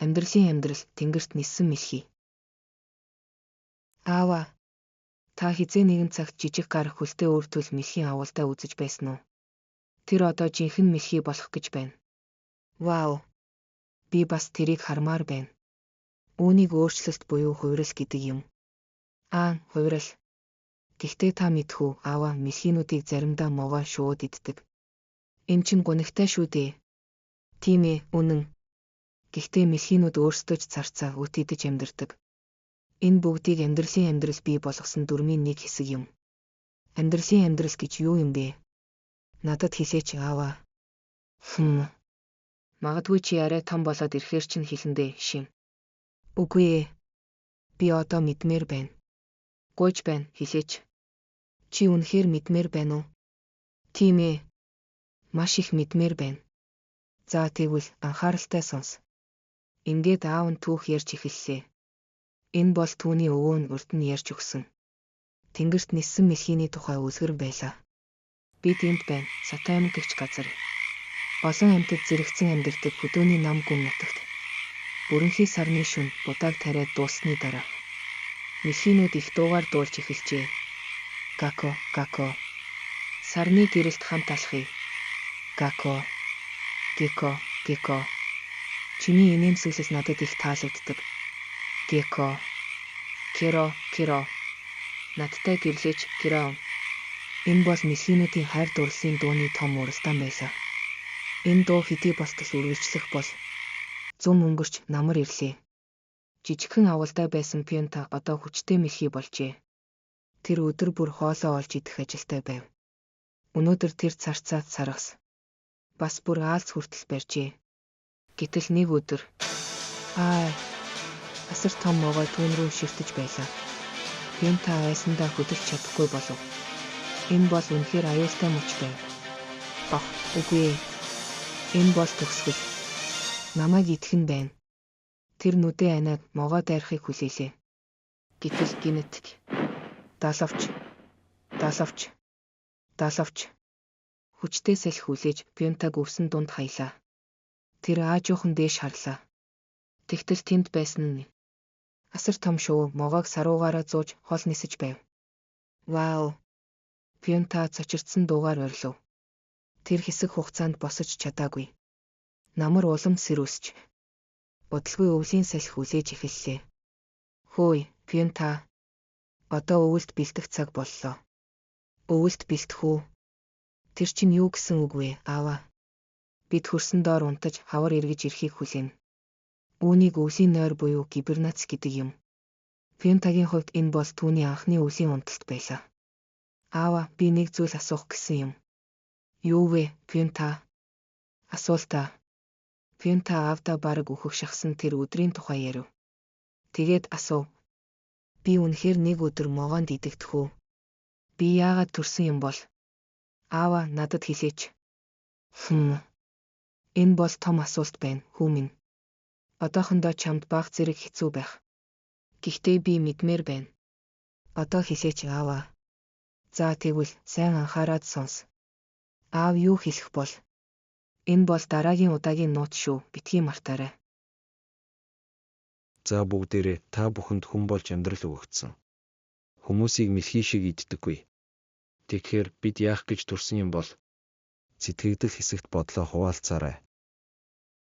Амьдрал тэнгэрт ниссэн мэлхий. Аава, та хизээ нэгэн цагт жижиг гар хөлтэй өөртөл мэлхийн агуулдаа үзэж байсан уу? Тэр одоо жинхэнэ мэлхий болох гэж байна. Вау! Би бас тэрийг хармаар байна. Үүнийг өөрчлөлт буюу хувирал гэдэг юм. Хувирал. Гэхдээ та мэдхүү, аава мэлхийнүүдийг заримдаа мовоо шууд иддэг. Энэ чинь гунигтай шүү дээ. Тийм ээ, үнэн. Гэхдээ мэлхийнүүд өөрсдөө ч царцаа үт идэж амьдардаг. Энэ бүгдийг амьдрал бий болгосон дүрмийн нэг хэсэг юм. Амьдрал гэж юу юм бэ? Надад хэлээч аава. Магадгүй чи арай том болоод ирэхээр чинь хэлэндээ шим. Үгүй ээ. Би одоо мэдмээр байна. Гуйж байна, хэлээч. Чи үнэхээр мэдмээр байна уу? Тийм ээ. Маш их мэдмээр байна. За тэгвэл анхааралтай сонс. Ингээд аав нь түүх ярьж эхэллээ. Энэ бол түүний өвөө нь урд нь ярьж өгсөн. Тэнгэрт ниссэн мэлхийний тухай үлгэр байлаа. Би тэнд байна, Сатаймд гэгч газар. Олон амьтад зэрэгцэн амьдардаг хөдөөний нам гүн нутагт. Бүрэнхий сарны шөнө будааг тариад дууссаны дараа. Мэлхийнүүд их дуугаар дуулж эхэлжээ. Гако, гако. Сарны гэрэлт хамт алхъя. Гако. Геко, геко. Чиний инээмсэглэл надад их таалагддаг. Геко. Керо, керо. Надтай гэрлээч, керо. Энэ бол мэлхийнүүдийн хайр дурлалын дууны том уралдаан байлаа. Энэ дуу хэдий болтол үргэлжлэх бол зам өнгөрч намар ирлээ. Жижигхэн агуулдаа байсан Пьонта одоо хүчтэй мэлхий болжээ. Тэр өдөр бүр хоолоо олж идэх ажилтай байв. Өнөөдөр тэр царцаад саргас. Бас бүр аалц хүртэл барьжээ. Гэтэл нэг өдөр асар том мовой түүн рүү шивтэж байлаа. Пьонта айсандаа хөдөлж чадахгүй болов. Энэ бол үнэхээр аюултай мөч байв. Үгүй ээ. Энэ бол төгсгөл. Намайг идэх нь байна. Тэр нүдээ анаад могоо дайрахыг хүлээлээ. Гэтэл гинэт. Далавч. Хүчтэй салхи хүлээж Пьонтаг өвсөн дунд хаялаа. Тэр аажуухан дээш харлаа. Тэгтэл тэнд байсан нь асар том шувуу могоог саруугаараа зууж хол нисэж байв. Вау! Пьонта цочирдсан дуугаар орилов. Тэр хэсэг хугацаанд босож чадаагүй. Намар улам сэрүүсч. Удалгүй өвлийн салхи хүлээж эхэллээ. Хөөе, Пьонта. Одоо өвөлд бэлдэх цаг боллоо. Өвөлд бэлдэх үү? Тэр чинь юу гэсэн үг вэ, аава? Бид хөрсөн доор унтаж хавар эргэж ирэхийг хүлээнэ. Үүнийг өвлийн нойр буюу гибернац гэдэг юм. Пьонтагийн хувьд энэ бол түүний анхны өвлийн унталт байлаа. Аава, би нэг зүйл асуух гэсэн юм. Юу вэ, Пьонта? Асуултаа. Пьонта аавдаа бараг үхэх шахсан тэр өдрийн тухай ярив. Тэгээд асуув. Би үнэхээр нэг өдөр могоонд идэгдэх үү? Би яагаад төрсөн юм бол? Аава, надад хэлээч. Энэ бол том асуулт байна, хүү минь. Одоохондоо чамд бага зэрэг хэцүү байх. Гэхдээ би мэдмээр байна. Одоо хэлээч, аава. За тэгвэл сайн анхаарад сонс. Аав юу хэлэх бол? Энэ бол дараагийн удаагийн нууц шүү, битгий мартаарай. За бүгдээрээ та бүхэнд хүн болж амьдрал өгөгдсөн. Хүмүүсийг мэлхий шиг иддэггүй. Тэгэхээр бид яах гэж төрсөн юм бол? Сэтгэгдэл хэсэгт бодлоо хуваалцаарай.